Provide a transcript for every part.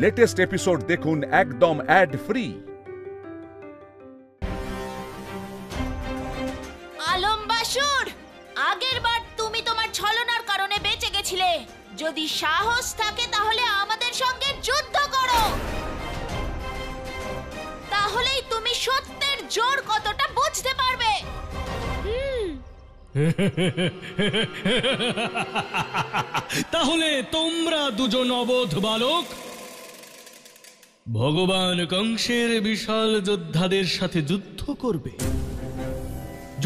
Latest episode দেখুন একদম add free. Alam বাসুর, আগের বার তুমি তোমার ছলনার কারণে বেঁচে গেছিলে। যদি সাহস থাকে তাহলে আমাদের সঙ্গে যুদ্ধ করো, তাহলেই তুমি সত্যের জোর কতটা বুঝতে পারবে। তাহলে তোমরা দুজন অবোধ বালক ভগবান কংসের বিশাল যোদ্ধাদের সাথে যুদ্ধ করবে।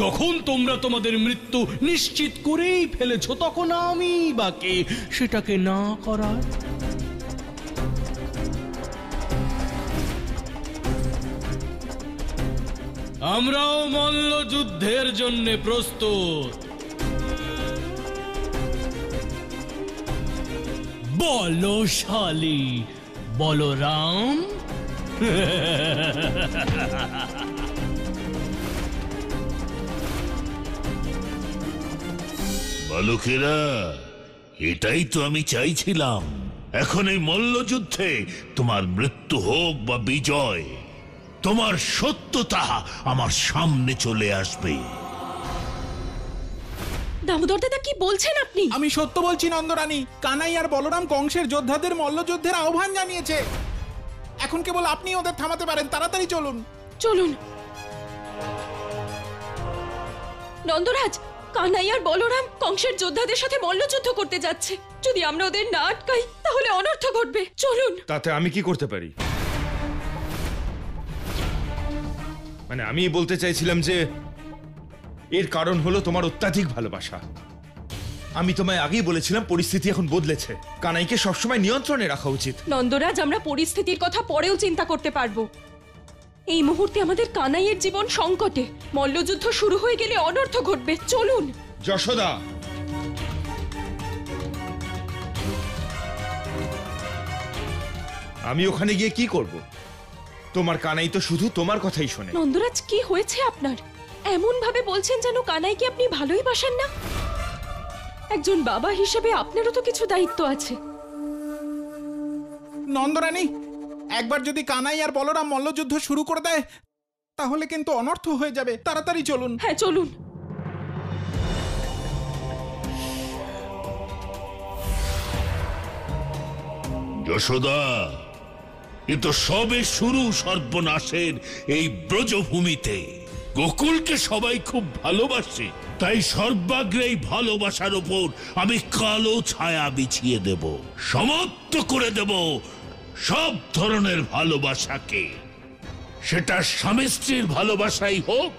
যখন তোমরা তোমাদের মৃত্যু নিশ্চিত করেই ফেলেছ, তখন আমি বাকি সেটাকে না করার। আমরাও মল্লযুদ্ধের জন্য প্রস্তুত। বলশালী বলরাম। বালকেরা, এটাই তো আমি চাইছিলাম। এখন এই মল্লযুদ্ধে তোমার মৃত্যু হোক বা বিজয়, তোমার সত্যতা আমার সামনে চলে আসবে। দামোদর দাদা, কি বলছেন আপনি? আমি সত্য বলছি নন্দরানী। কানাই আর বলরাম কংসের যোদ্ধাদের মল্লযুদ্ধের আহ্বান জানিয়েছে। এখন কেবল আপনি ওদের থামাতে পারেন। তাড়াতাড়ি চলুন। চলুন। নন্দরাজ, কানাই আর বলরাম কংসের যোদ্ধাদের সাথে মল্লযুদ্ধ করতে যাচ্ছে। যদি আমরা ওদের না আটকাই তাহলে অনর্থ ঘটবে। চলুন। তাতে আমি কি করতে পারি? মানে আমি বলতে চাইছিলাম যে এর কারণ হলো তোমার অত্যাধিক ভালোবাসা। আমি তোমায় আগেই বলেছিলাম পরিস্থিতি এখন বদলেছে। কানাইকে সবসময় নিয়ন্ত্রণে রাখা উচিত। নন্দরাজ, আমরা পরিস্থিতির কথা পরেও চিন্তা করতে পারবো। এই মুহূর্তে আমাদের কানাইয়ের জীবন সংকটে। মল্লযুদ্ধ শুরু হয়ে গেলে অনর্থ ঘটবে। চলুন। যশোদা, আমি ওখানে গিয়ে কি করব? তোমার কানাই তো শুধু তোমার কথাই শোনে। নন্দরাজ, কি হয়েছে আপনার? এমন ভাবে বলছেন যেন কানাইকে আপনি ভালোই বাসেন না। একজন বাবা হিসেবে আপনারও তো কিছু দায়িত্ব আছে। নন্দরানী, একবার যদি কানাই আর বলরাম মল্লযুদ্ধ শুরু করে দেয় তাহলে কিন্তু অনর্থ হয়ে যাবে। তাড়াতাড়ি চলুন। হ্যাঁ, চলুন। যশোদা, এ তো সবে শুরু সর্বনাশের এই ব্রজভূমিতে। গোকুলকে সবাই খুব ভালোবাসে, তাই সর্বাগ্রে এই ভালোবাসার উপর আমি কালো ছায়া বিছিয়ে দেব। সমাপ্ত করে দেব সব ধরনের ভালোবাসাকে। সেটা স্বামী স্ত্রীর ভালোবাসাই হোক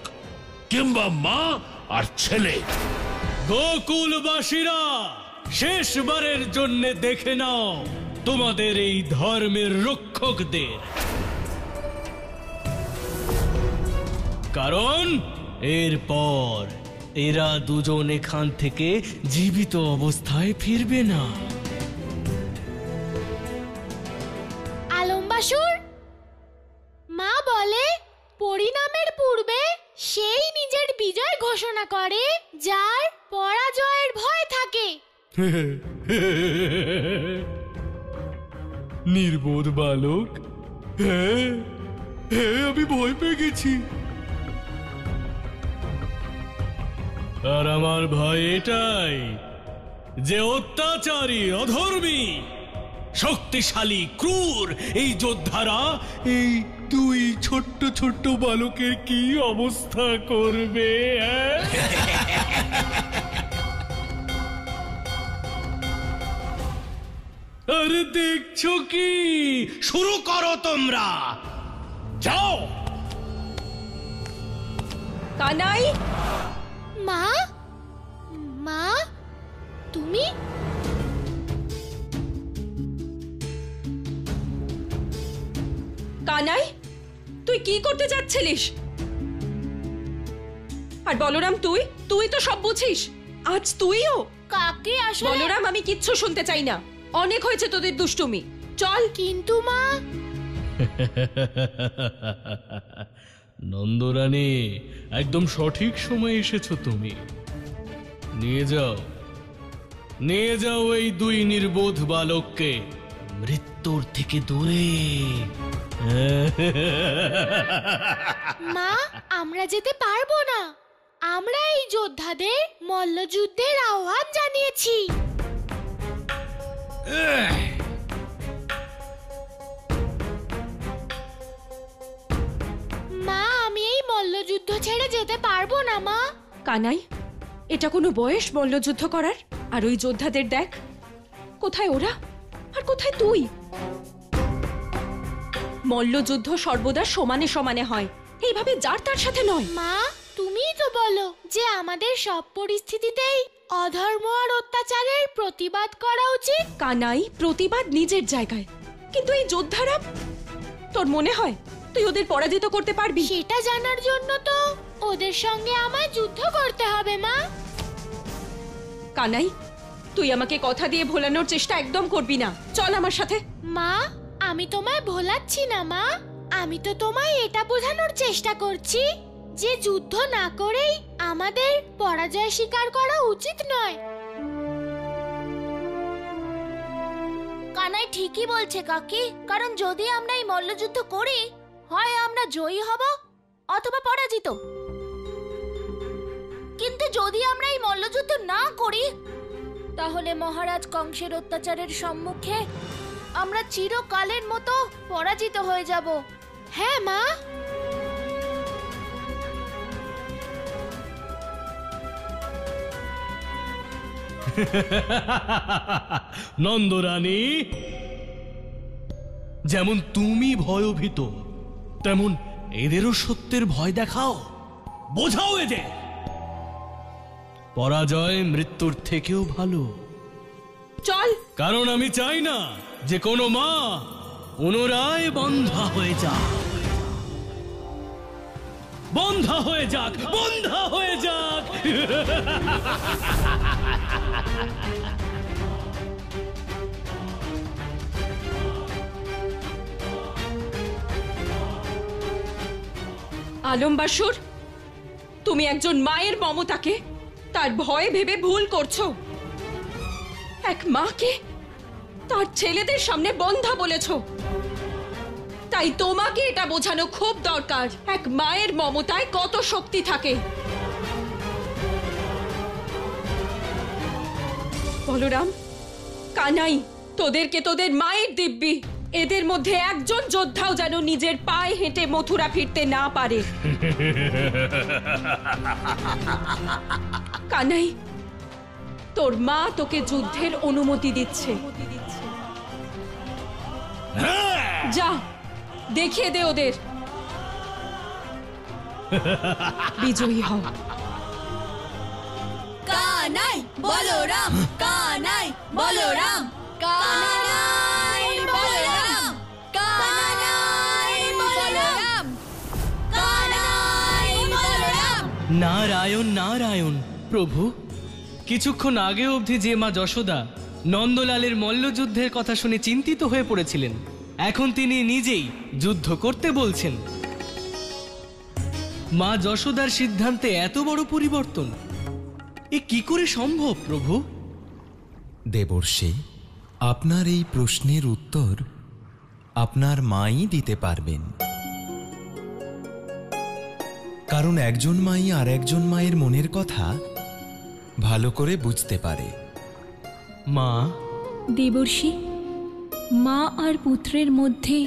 কিংবা মা আর ছেলে। গোকুলবাসীরা, শেষবারের জন্য দেখে নাও তোমাদের এই ধর্মের রক্ষকদের। কারণ এরপর এরা দুজন এখান থেকে জীবিত অবস্থায় ফিরবে না। আলম বাসুর, মা বলে পরিণামের পূর্বে সেই নিজের বিজয় ঘোষণা করে যার পরাজয়ের ভয় থাকে। নির্বোধ বালক, হ্যাঁ হ্যাঁ, আমি ভয় পেয়ে গেছি। আর আমার ভয় এটাই যে অত্যাচারী, অধর্মী, শক্তিশালী, ক্রূর এই যোদ্ধারা এই দুই ছোট্ট ছোট্ট বালকের কি অবস্থা করবে। আরে দেখছো কি? শুরু করো তোমরা, যাও। কানাই, মা, মা, তুমি? কানাই, তুই কি করতে যাচ্ছিলিস? আর বলরাম, তুই তো সব বুঝিস। আজ তুইও? কাকে আসলে? বলরাম, আমি কিচ্ছু শুনতে চাই না। অনেক হয়েছে তোদের দুষ্টুমি। চল। কিন্তু মা। নন্দরানী, একদম সঠিক সময় এসেছো তুমি। নিয়ে যাও এই দুই নির্বোধ বালককে মৃত্যুর থেকে দূরে। মা, আমরা যেতে পারবো না। আমরা এই যোদ্ধাদের মল্লযুদ্ধের আহ্বান জানিয়েছি। মা, আমি এই মল্লযুদ্ধ ছেড়ে যেতে পারবো না মা। কানাই, এটা কোনো বয়স মল্লযুদ্ধ করার? আর ওই যোদ্ধাদের দেখ, কোথায় ওরা আর কোথায় তুই? মল্লযুদ্ধ সর্বদা সমানে সমানে হয়, এইভাবে যার তার সাথে নয়। মা, তুমিই তো বলো যে আমাদের সব পরিস্থিতিতেই অধর্ম আর অত্যাচারের প্রতিবাদ করা উচিত। কানাই, প্রতিবাদ নিজের জায়গায়, কিন্তু এই যোদ্ধারা, তোর মনে হয় তুই ওদের পরাজিত করতে পারবি? সেটা জানার জন্য তো ওদের সঙ্গে আমায় যুদ্ধ করতে হবে মা। কানাই, তুই আমাকে কথা দিয়ে ভোলানোর চেষ্টা একদম করবি না। চল আমার সাথে। মা, আমি তোমায় ভোলাচ্ছি না মা। আমি তো তোমায় এটা বোঝানোর চেষ্টা করছি যে যুদ্ধ না করেই আমাদের পরাজয় স্বীকার করা উচিত নয়। কানাই ঠিকই বলছে কাকি, কারণ যদি আমরা এই মল্লযুদ্ধ করি, হয় আমরা জয়ী হব অথবা পরাজিত। কিন্তু যদি আমরা এই মল্লযুদ্ধ না করি, তাহলে মহারাজ কংসের অত্যাচারের সম্মুখে আমরা চিরকালের মতো পরাজিত হয়ে যাব। হ্যাঁ মা। নন্দরানী, যেমন তুমি ভয়ভীত, তেমন এদেরও সত্যের ভয় দেখাও, বোঝাও এদের পরাজয় মৃত্যুর থেকেও ভালো। চল। কারণ আমি চাই না যে কোনো মা পুনরায় বন্ধা হয়ে যাক, বন্ধা হয়ে যাক, বন্ধা হয়ে যাক। আলমবাসুর, তুমি একজন মায়ের মমতাকে তার ভয় ভেবে ভুল করছো। এক মাকে তার ছেলেদের সামনে বন্ধা বলেছো। তাই তোমাকে এটা বোঝানো খুব দরকার এক মায়ের মমতায় কত শক্তি থাকে। বলরাম, কানাই, তোদেরকে তোদের মায়ের দিব্যি, এদের মধ্যে একজন যোদ্ধাও যেন নিজের পায়ে হেঁটে মথুরা ফিরতে না পারে। কানাই, তোর মা তোকে যুদ্ধের অনুমতি দিচ্ছে। যা, দেখিয়ে দে ওদের। বিজয়ী হও। কানাই বলরাম, কানাই বলরাম, কানাই বলরাম, কানাই বলরাম, কানাই বলরাম। নারায়ণ নারায়ণ। প্রভু, কিছুক্ষণ আগে অবধি যে মা যশোদা নন্দলালের মল্লযুদ্ধের কথা শুনে চিন্তিত হয়ে পড়েছিলেন, এখন তিনি নিজেই যুদ্ধ করতে বলছেন। মা যশোদার সিদ্ধান্তে এত বড় পরিবর্তন, এ কি করে সম্ভব প্রভু? দেবর্ষি, আপনার এই প্রশ্নের উত্তর আপনার মাই দিতে পারবেন। কারণ একজন মাই আর একজন মায়ের মনের কথা ভালো করে বুঝতে পারে। মা, দেবর্ষি, মা আর পুত্রের মধ্যে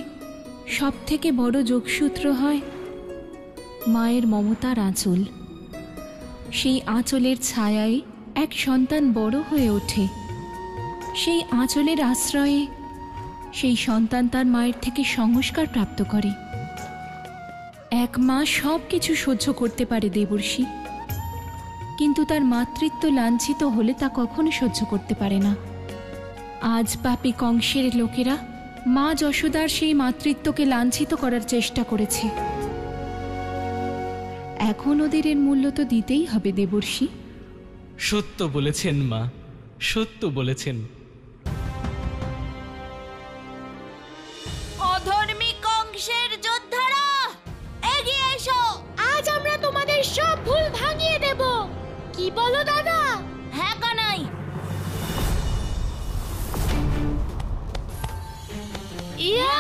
সবথেকে বড় যোগসূত্র হয় মায়ের মমতার আঁচল। সেই আঁচলের ছায়ায় এক সন্তান বড় হয়ে ওঠে। সেই আঁচলের আশ্রয়ে সেই সন্তান তার মায়ের থেকে সংস্কার প্রাপ্ত করে। এক মা সব কিছু সহ্য করতে পারে দেবর্ষি, কিন্তু তার মাতৃত্ব লাঞ্ছিত হলে তা কখনো সহ্য করতে পারে না। আজ পাপী কংসের লোকেরা মা যশোদার সেই মাতৃত্বকে লাঞ্ছিত করার চেষ্টা করেছে। এখন ওদের এর মূল্য তো দিতেই হবে দেবর্ষি। সত্য বলেছেন মা, সত্য বলেছেন। অধর্মী কংসের যোদ্ধারা, এগিয়ে এসো। আজ আমরা তোমাদের সব ভুল ভাঙিয়ে দেব। কি বলো দাদা? হ্যাঁ কানাই। ইয়া!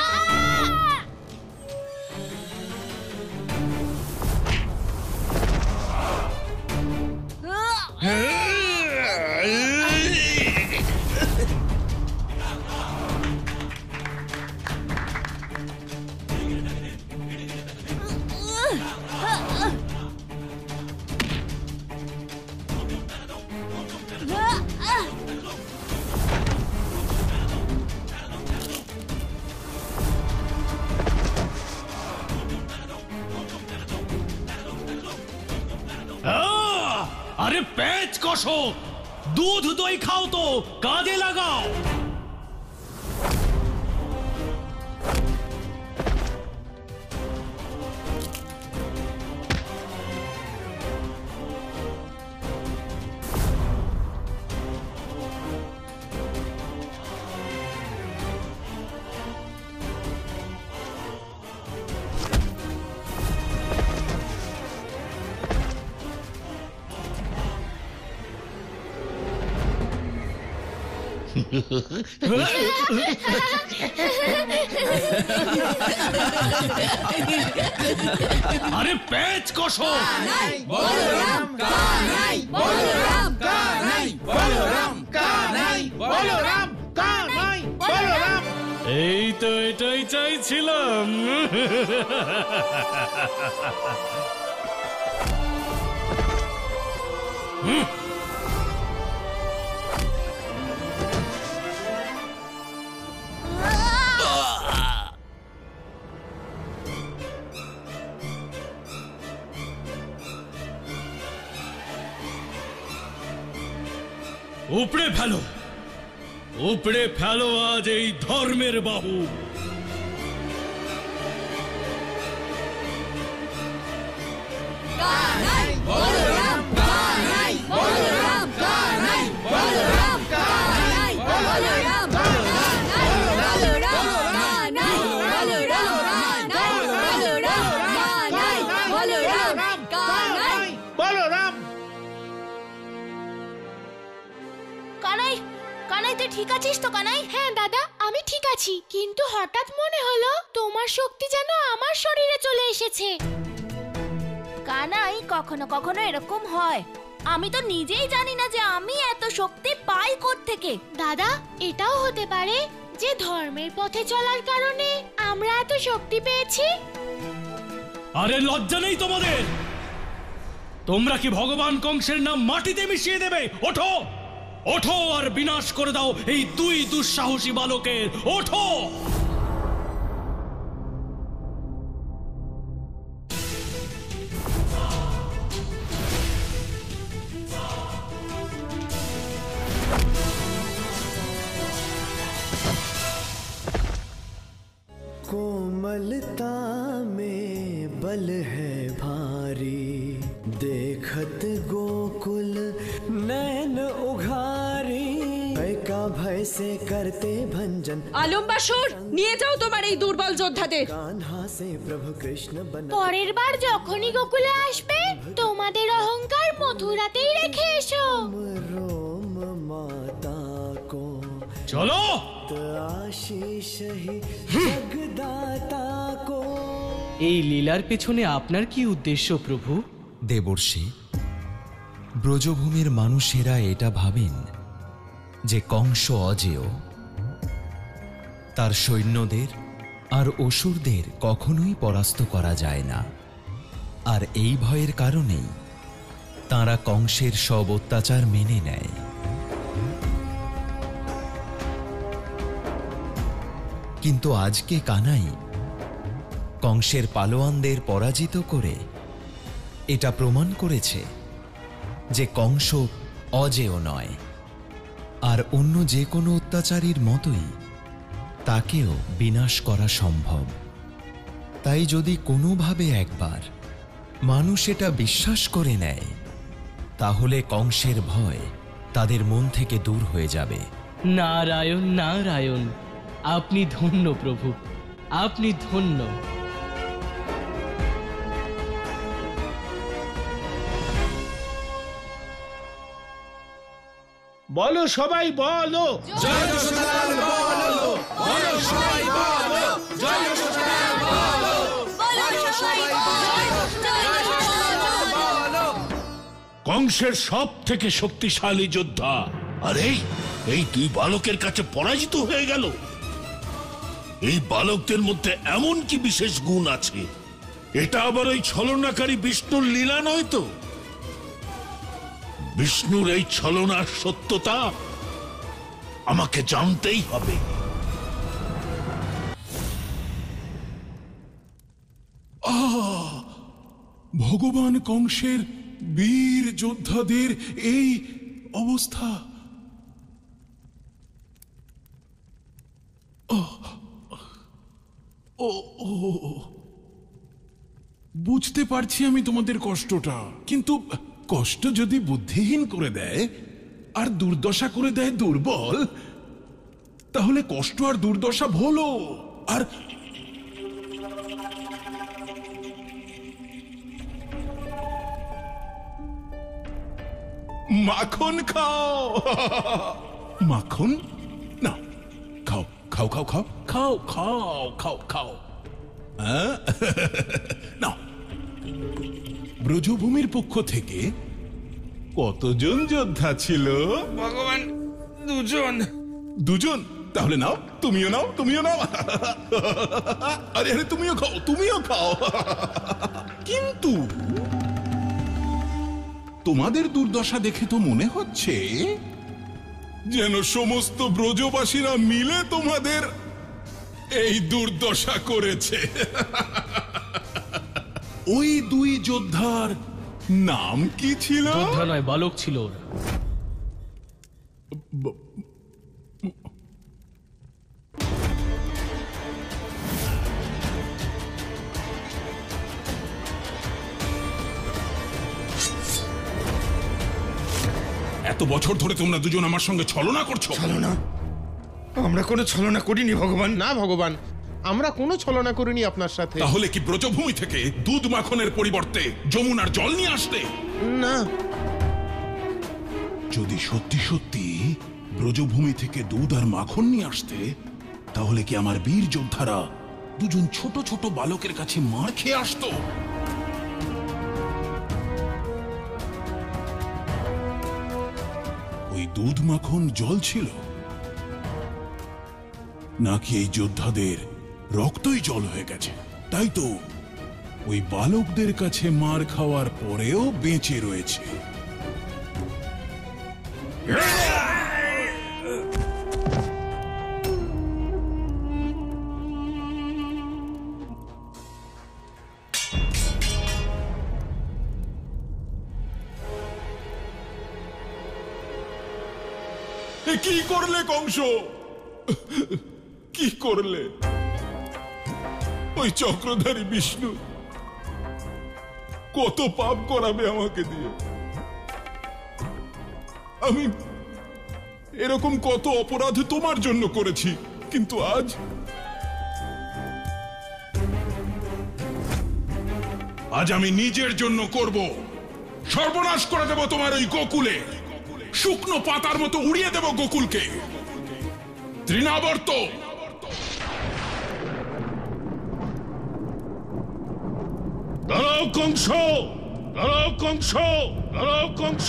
আরে পেঁচ কষো, দুধ দই খাও তো, কাজে লাগাও। আরে পেঁচ কষো। বলরাম কানাই, বলরাম কানাই, বলরাম কানাই, বলরাম কানাই, বলরাম। এই তো এটাই চাইছিলাম। উপড়ে ফেলো, উপড়ে ফেলো আজ এই ধর্মের বাহু। কানাই, বলরাম কানাই, বলরাম কানাই, বলরাম কানাই, বলরাম কানাই, বলরাম কানাই, বলরাম কানাই, বলরাম। কানাই, কানাই তুই ঠিক আছিস তো কানাই? হ্যাঁ দাদা, আমি ঠিক আছি, কিন্তু হঠাৎ মনে হলো তোমার শক্তি যেন আমার শরীরে চলে এসেছে। কানাই, কখনো কখনো এরকম হয়। আমি তো নিজেই জানি না যে আমি এত শক্তি পাই কোত্থেকে। দাদা, এটাও হতে পারে যে ধর্মের পথে চলার কারণে আমরা এত শক্তি পেয়েছি। আরে লজ্জা নেই তোমাদের? তোমরা কি ভগবান কংসের নাম মাটিতে মিশিয়ে দেবে? ওঠো, ওঠো আর বিনাশ করে দাও এই দুই দুঃসাহসী বালকের। ওঠো। कोमलता में बल है भारी, देखत गोकुल नैन उघारी, भय का भय से करते भंजन। আলম বাসুর, নিয়ে যাও তোমার এই দুর্বল যোদ্ধাদের। कान्हा से प्रभु कृष्ण बना। পরের বার যখনই গোকুলে আসবে তোমাদের অহংকার মথুরাতেই রেখে এসো। रोम माता को চলো। आशीष ही जगदाता को। এই লীলার পেছনে আপনার কি উদ্দেশ্য প্রভু? দেবর্ষি, ব্রজভূমির মানুষেরা এটা ভাবেন যে কংস অজেয়, তার সৈন্যদের আর অসুরদের কখনোই পরাস্ত করা যায় না। আর এই ভয়ের কারণেই তাঁরা কংসের সব অত্যাচার মেনে নেয়। কিন্তু আজকে কানাই কংসের পালোয়ানদের পরাজিত করে এটা প্রমাণ করেছে যে কংস অজেয় নয়, আর অন্য যে কোনো অত্যাচারীর মতোই তাকেও বিনাশ করা সম্ভব। তাই যদি কোনোভাবে একবার মানুষ এটা বিশ্বাস করে নেয়, তাহলে কংসের ভয় তাদের মন থেকে দূর হয়ে যাবে। নারায়ণ নারায়ণ, আপনি ধন্য প্রভু, আপনি ধন্য। বলো সবাই, বলো জয় যশোদালাল, বলো বলো কংসের সব থেকে শক্তিশালী যোদ্ধা আরে এই দুই বালকের কাছে পরাজিত হয়ে গেল। এই বালকদের মধ্যে এমন কি বিশেষ গুণ আছে? এটা আবার ওই ছলনাকারী বিষ্ণুর লীলা নয় তো? বিষ্ণুর এই ছলনার সত্যতা আমাকে জানতেই হবে। ভগবান কংসের বীর যোদ্ধাদের এই অবস্থা। বুঝতে পারছি আমি তোমাদের কষ্টটা, কিন্তু কষ্ট যদি বুদ্ধিহীন করে দেয় আর দুর্দশা করে দেয় দুর্বল, তাহলে কষ্ট আর দুর্দশা ভোলো। আর মাখন খাও, মাখন না, খাও খাও খাও খাও খাও খাও খাও খাও। না, ব্রজভূমির পক্ষ থেকে কতজন যোদ্ধা ছিল? ভগবান, দুজন। দুজন? তাহলে নাও, তুমিও নাও, তুমিও নাও। আরে আরে, তুমিও খাও, তুমিও খাও। কিন্তু তোমাদের দুর্দশা দেখে তো মনে হচ্ছে যেন সমস্ত ব্রজবাসীরা মিলে তোমাদের এই দুর্দশা করেছে। ওই দুই যোদ্ধার নাম কি ছিল? যোদ্ধা নয়, বালক ছিল ওরা। এত বছর ধরে তোমরা দুজন আমার সঙ্গে ছলনা করছো। ছলনা? আমরা কোনো ছলনা করিনি ভগবান। না ভগবান, আমরা কোনো ছলনা করিনি আপনার সাথে। তাহলে কি ব্রজভূমি থেকে দুধ মাখনের পরিবর্তে যমুনার জল নিয়ে আসতে? না। যদি সত্যি সত্যি ব্রজভূমি থেকে দুধ আর মাখন নিয়ে আসতে, তাহলে কি আমার বীর যোদ্ধারা দুজন ছোট ছোট বালকের কাছে মার খেয়ে আসতো? ওই দুধ মাখন জল ছিল, নাকি এই যোদ্ধাদের রক্তই জল হয়ে গেছে? তাই তো ওই বালকদের কাছে মার খাওয়ার পরেও বেঁচে রয়েছে। কি করলে কংস? কি করলে? ওই চক্রধারী বিষ্ণু কত পাপ করাবে আমাকে দিয়ে। আমি এরকম কত অপরাধ তোমার জন্য করেছি, কিন্তু আজ আমি নিজের জন্য করব। সর্বনাশ করে দেব তোমার ওই গোকুলে, শুকনো পাতার মতো উড়িয়ে দেব গোকুলকে। তৃণাবর্ত, দাঁড়াও কংস, দাঁড়াও কংস, দাঁড়াও কংস।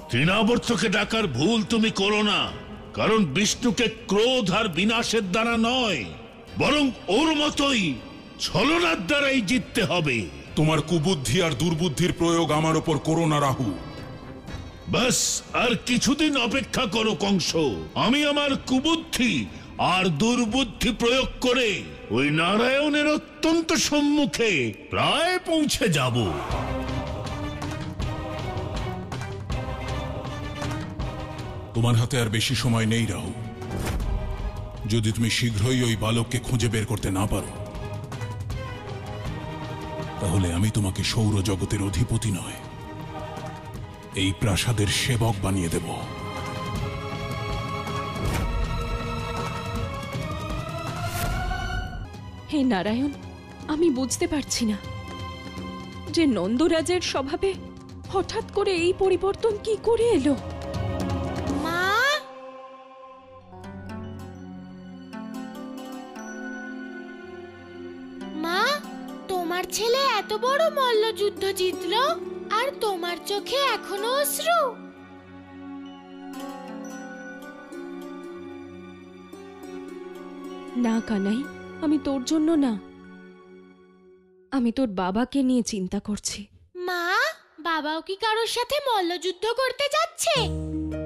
তৃণাবর্তকে ডাকার ভুল তুমি করো না, কারণ বিষ্ণুকে ক্রোধ আর বিনাশের দ্বারা নয়, বরং ওর মতোই ছলনার দ্বারাই জিততে হবে। তোমার কুবুদ্ধি আর দুর্বুদ্ধির প্রয়োগ আমার ওপর করো না রাহু। বাস আর কিছুদিন অপেক্ষা করো কংস। আমি আমার কুবুদ্ধি আর দুর্বুদ্ধি প্রয়োগ করে ওই নারায়ণের অত্যন্ত সম্মুখে প্রায় পৌঁছে যাব। তোমার হাতে আর বেশি সময় নেই রাহু। যদি তুমি শীঘ্রই ওই বালককে খুঁজে বের করতে না পারো, তাহলে আমি তোমাকে সৌরজগতের অধিপতি নয়, এই প্রাসাদের সেবক বানিয়ে দেব। হে নারায়ণ, আমি বুঝতে পারছি না যে নন্দরাজের স্বভাবে হঠাৎ করে এই পরিবর্তন কি করে এলো? মা, মা, তোমার ছেলে এত বড় মল্লযুদ্ধ জিতলো আর তোমার চোখে এখনো অশ্রু? না কানাই, আমি তোর জন্য না, আমি তোর বাবাকে নিয়ে চিন্তা করছি। মা, বাবাও কি কারোর সাথে মল্লযুদ্ধ করতে যাচ্ছে?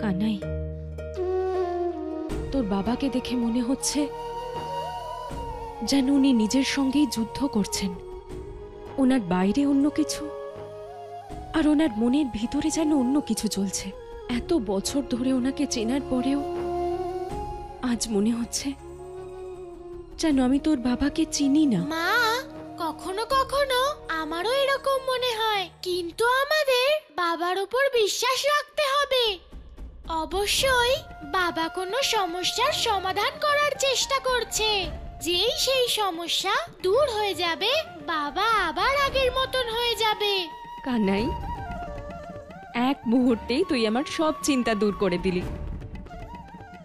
কানাই, তোর বাবাকে দেখে মনে হচ্ছে যেন উনি নিজের সঙ্গেই যুদ্ধ করছেন। ওনার বাইরে অন্য কিছু, আর ওনার মনের ভিতরে যেন অন্য কিছু চলছে। এত বছর ধরে ওনাকে চেনার পরেও আজ মনে হচ্ছে যেন আমি তোর বাবাকে চিনি না। মা, কখনো কখনো আমারও এরকম মনে হয়, কিন্তু আমাদের বাবার উপর বিশ্বাস রাখতে হবে। অবশ্যই বাবা কোনো সমস্যার সমাধান করার চেষ্টা করছে। যেই সেই সমস্যা দূর হয়ে যাবে, বাবা আবার আগের মতন হয়ে যাবে। কানাই, এক মুহূর্তেই তুই আমার সব চিন্তা দূর করে দিলি।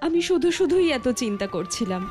আমি শুধুই এত চিন্তা করছিলাম